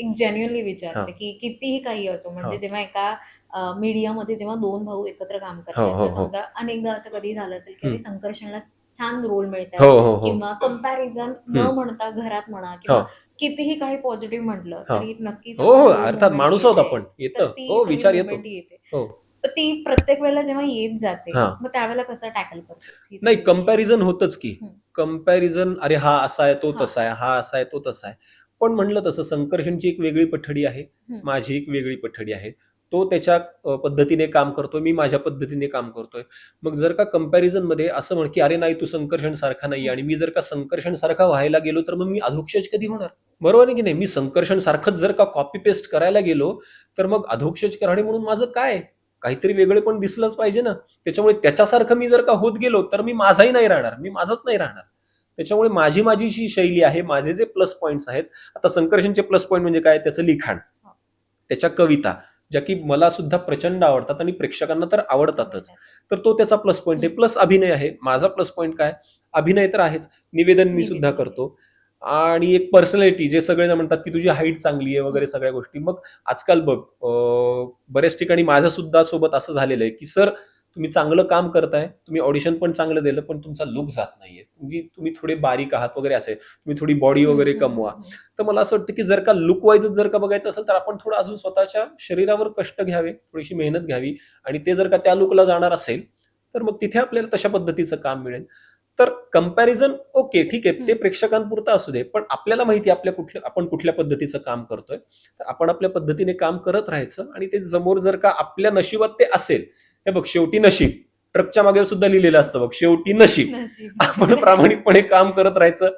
एक जेन्युइनली हा. विचारते, की कितीही काही असो, हा. म्हणजे जेव्हा एका मीडियामध्ये जेव्हा 2 भाऊ एकत्र काम हो करतायत, हो तर हो. समजा अनेकदा असं कधी झालं असेल, की अरे हम्म. संकर्षणला छान रोल हो मिळतायत हो हो. किंवा कंपॅरिझन न हम्म. म्हणता घरात म्हणा हो किंवा कितीही काही पॉझिटिव्ह म्हटलं, हो तरी नक्कीच हो हो, आपल्याला लो अर्थात मोमेंट माणूस आहोत येते. आपण, तर येतं, ती हो सगळी विचार येतो. मोमेंट येते. हो. तर ती प्रत्येक वेळेला जेव्हा येत जाते, हा. मग त्यावेळेला कसं टॅकल करतोस ही नाही, सगळी गोष्ट? कंपॅरिझन होतच की. हं. कंपॅरिझन, अरे हा असा आहे तो हां. तसा आहे, हा असा आहे तो तसा आहे. पण म्हणलं तसं संकर्षणची एक वेगळी पठडी आहे, हं. माझी एक वेगळी पठडी आहे. तो त्याच्या पद्धतीने काम करतोय, मी माझ्या पद्धतीने काम करतोय. मग जर का कंपॅरिझन मध्ये असं म्हण की अरे नाही तू संकर्षण सारखा नाही, हं. आणि मी जर का संकर्षण सारखा व्हायला गेलो तर मग मी अधोक्षज कधी होणार? बरोबर आहे की नाही? मी संकर्षण सारखंच जर का कॉपी पेस्ट करायला गेलो तर मग अधोक्षज करणे म्हणून माझं काय? काहीतरी वेगळे पण दिसलंच पाहिजे ना. त्याच्यामुळे त्याच्यासारखं मी जर का होत गेलो तर मी माझाही नाही राहणार, मी माझंच नाही राहणार. त्याच्यामुळे माझी जी शैली आहे, माझे जे प्लस पॉईंट्स आहेत, आता संकर्षणचे प्लस पॉईंट म्हणजे काय? त्याचं लिखाण, हो. त्याच्या कविता, ज्या की मला सुद्धा प्रचंड आवडतात आणि प्रेक्षकांना तर आवडतातच. आवडतातच. तर तो त्याचा प्लस पॉईंट आहे. हं. प्लस अभिनय आहे. माझा प्लस पॉईंट काय? अभिनय तर आहेच, निवेदन मी सुद्धा निवेदन आहे. करतो. आणि एक पर्सनॅलिटी, जे सगळेजण म्हणतात की तुझी हाईट चांगली आहे वगैरे हं. सगळ्या गोष्टी. मग आजकाल बघ, बऱ्याच ठिकाणी माझं सुद्धा सोबत असं झालेलं आहे की सर तुम्ही चांगलं काम करताय, तुम्ही ऑडिशन पण चांगलं दिलं, पण तुमचा लुक जात नाहीये, तुम्ही थोडे बारीक आहात वगैरे, असे तुम्ही थोडी बॉडी हं, वगैरे हं, कमवा. हं, हं. तर मला असं वाटतं की जर का लुक वाईज जर का बघायचं असेल तर आपण थोडं अजून स्वतःच्या शरीरावर कष्ट घ्यावे, थोडीशी मेहनत घ्यावी, आणि ते जर का त्या लुकला जाणार असेल तर मग तिथे आपल्याला तशा पद्धतीचं काम मिळेल. तर कंपॅरिझन ओके ठीक आहे, ते हं. प्रेक्षकांपुरतं असू दे, पण आपल्याला माहिती आहे आपण कुठल्या पद्धतीचं काम करतोय. तर आपण आपल्या पद्धतीने काम करत राहायचं, आणि ते समोर जर का आपल्या नशिबात ते असेल, हे बघ शेवटी नशीब, ट्रकच्या मागे सुद्धा लिहिलेलं असतं बघ, शेवटी नशीब. नशीब. आपण खरं आहे. प्रामाणिकपणे काम करत राहायचं,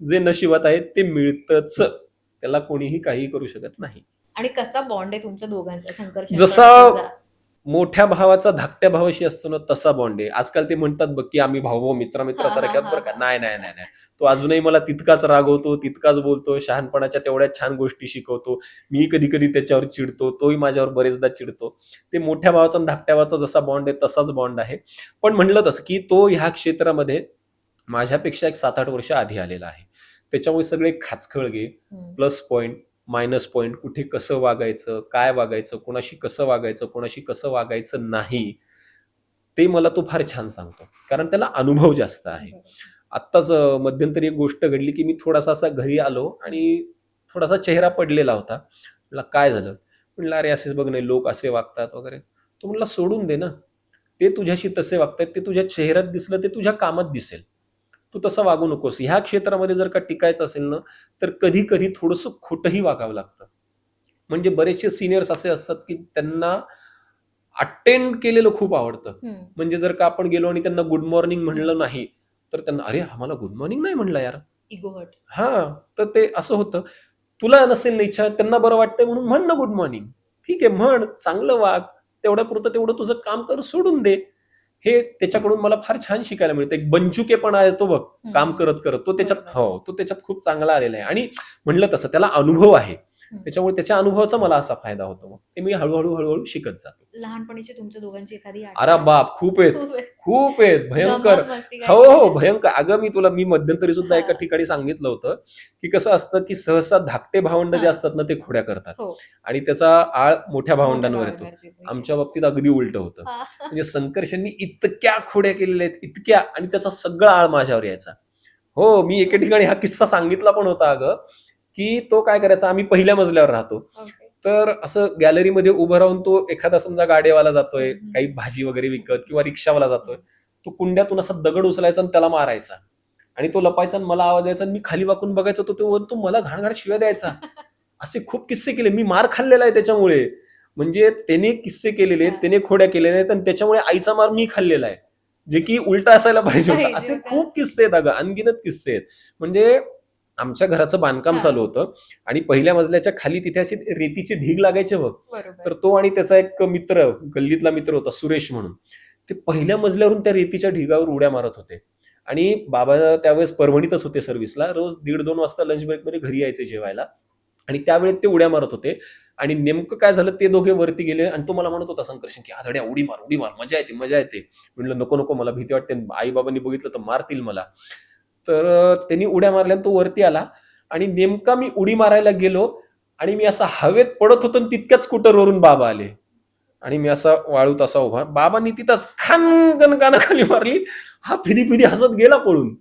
जे नशिबात आहे ते मिळतच, त्याला कोणीही काही करू शकत नाही. आणि कसा बॉन्ड आहे तुमच्या दोघांचा, संकर्षणचा जसा आणि तुझा? मोठ्या भावाचा धाकट्या भावाशी असतो ना, तसा बॉन्ड आहे. आजकाल ते म्हणतात बघ की आम्ही भाऊ भाऊ मित्र मित्र हां, हां, सारखे आहोत हां, बरं का. हां. नाही नाही नाही नाही, तो अजूनही मला तितकाच रागवतो, तितकाच बोलतो, शहाणपणाच्या तेवढ्याच छान गोष्टी शिकवतो. मी कधी कधी त्याच्यावर चिडतो, तोही माझ्यावर बरेचदा चिडतो. ते मोठ्या भावाचा आणि धाकट्या भावाचा जसा बॉन्ड आहे तसाच बॉन्ड आहे. पण म्हणलं तसं की तो ह्या क्षेत्रामध्ये माझ्यापेक्षा एक 7-8 वर्ष आधी आलेला आहे. त्याच्यामुळे सगळे खाचखळगे, हं. प्लस पॉईंट, मायनस पॉईंट, कुठे कसं वागायचं, काय वागायचं, कोणाशी कसं वागायचं, कोणाशी कसं वागायचं नाही, ते मला तो फार छान सांगतो. कारण त्याला अनुभव जास्त आहे. बरोबर. आत्ताच मध्यंतरी एक गोष्ट घडली की मी थोडासा असा घरी आलो हं. आणि थोडासा चेहरा पडलेला होता. म्हटलं काय झालं? म्हटलं अरे असेच बघ नाही, लोक असे वागतात वगैरे. तो म्हणला सोडून दे ना. ते तुझ्याशी तसे वागतायत, ते तुझ्या चेहऱ्यात दिसलं, ते तुझ्या कामात दिसेल. तू तसं वागू नकोस. ह्या क्षेत्रामध्ये जर का टिकायचं असेल ना, तर कधी-कधी थोडंसं खोटंही वागावं लागतं. म्हणजे बरेचसे सीनियर्स असे असतात, की त्यांना अटेंड केलेलं खूप आवडतं. हं. म्हणजे जर का आपण गेलो आणि त्यांना गुड मॉर्निंग हं. म्हणलं नाही, तर त्यांना "अरे, हा मला गुड मॉर्निंग नाही म्हणला यार." Ego hurt. हां, तर ते असं होतं. तुला नसेल ना इच्छा, त्यांना बरं वाटतंय म्हणून म्हण ना गुड मॉर्निंग. ठीक आहे, म्हण, चांगलं वाग. तेवढ्यापुरतं तेवढं तुझं काम कर, सोडून दे. हे त्याच्याकडून मला फार छान शिकायला मिळतं. एक बनचुकेपणा येतो बघ, हं, काम हं. करत-करत. तो त्याच्यात बरोबर. हो, तो त्याच्यात खूप चांगला आलेला आहे, आणि म्हणलं तसं त्याला अनुभव आहे. हं. त्याच्यामुळे त्याच्या अनुभवाचा मला असा फायदा होतो. मग ते मी हळू-हळू शिकत जातो. लहानपणीची तुमच्या दोघांची एखादी अरे आठवण? बाप! खूप आहेत. खूप आहे. खूप आहेत. भयंकर. धमाल मस्ती काय हो, हो. केलेल्या? भयंकर. अगं मी मध्यंतरी सुद्धा एका हां, ठिकाणी सांगितलं होतं, की कसं असतं, की सहसा धाकटे भावंड जे हां. असतात ना, ते खोड्या करतात. हो. आणि त्याचा आळ मोठ्या मोठ्या भावंडांवर येतो. भावंडांवर येतो. आमच्या येस. बाबतीत अगदी उलटं होतं. हां. म्हणजे संकर्षणनी इतक्या खोड्या केलेल्या आहेत, इतक्या, आणि त्याचा सगळा आळ माझ्यावर यायचा. हो, मी एके ठिकाणी हा किस्सा सांगितला पण होता अगं, की तो काय करायचा, आम्ही पहिल्या मजल्यावर राहतो. ओके. तर असं गॅलरीमध्ये उभं राहून तो एखादा समजा गाडीवाला जातोय, हं, हं, काही हं. भाजी वगैरे हं, विकत किंवा रिक्षावाला जातोय. हं. तो कुंड्यातून असा दगड उचलायचा आणि त्याला मारायचा. आणि तो लपायचा आणि मला आवाज द्यायचा आणि मी खाली वाकून बघायचो, तर तो मला घाण-घाण शिव्या द्यायचा. असे खूप किस्से केले. मी मार खाल्लेला आहे त्याच्यामुळे. म्हणजे त्याने किस्से केलेले आहेत, हां. त्याने खोड्या केलेल्या आहेत, आणि त्याच्यामुळे आईचा मार मी खाल्लेला आहे. जे की उलटा असायला पाहिजे होता. पाहिजे असे होता. खूप किस्से आहेत अगं, अनगिनत किस्से आहेत. म्हणजे आमच्या घराचं बांधकाम चालू हां. होतं, आणि पहिल्या मजल्याच्या खाली तिथे अशी रेतीचे ढीग लागायचे बघ. तर बरोबर. तो आणि त्याचा एक मित्र, गल्लीतला मित्र होता सुरेश म्हणून. ते पहिल्या मजल्यावरून त्या रेतीच्या ढिगावर उड्या मारत होते. आणि बाबा त्यावेळेस परभणीतच होते सर्व्हिसला. रोज 1:30-2 वाजता लंच ब्रेकमध्ये घरी यायचे जेवायला. आणि त्यावेळेत ते उड्या मारत होते. आणि नेमकं काय झालं, ते दोघे वरती गेले आणि तो मला म्हणत होता संकर्षण, की "आजड्या उडी मार, उडी मार. मजा येते, मजा येते." म्हटलं, "नको, नको. मला भीती वाटते. आई-बाबांनी बघितलं तर मारतील मला." तर त्यांनी उड्या मारल्या आणि तो वरती आला, आणि नेमका मी उडी मारायला गेलो आणि मी असा हवेत पडत होतो आणि तितक्याच स्कूटरवरून बाबा आले आणि मी असा वाळूत असा उभा, बाबांनी तिथंच खानगन कानाखाली मारली, हा फिदी हसत गेला पळून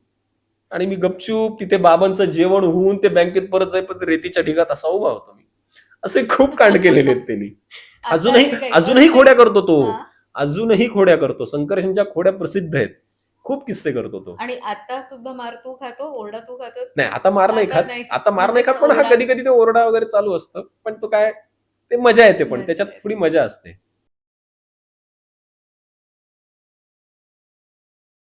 आणि मी गपचूप तिथे बाबांचं जेवण होऊन ते बँकेत परत जाईपर्यंत रेतीच्या ढिगात असा उभा होतो मी. असे खूप कांड केलेले आहेत त्यांनी. आता असे काही अजूनही खोड्या करतो तो. हा. अजूनही खोड्या करतो. संकर्षणच्या खोड्या प्रसिद्ध आहेत. खूप किस्से करतो तो. आणि आता सुद्धा मार तू खातो, ओरडा तू खातोस? नाही आता मार नाही आता खात. नाही. आता मार नाही म्हणजे खात, पण हा ओरडा- कधी ते ओरडा वगैरे चालू असतं. पण तो काय, ते मजा येते, पण मजा त्याच्यात येते. थोडी मजा असते.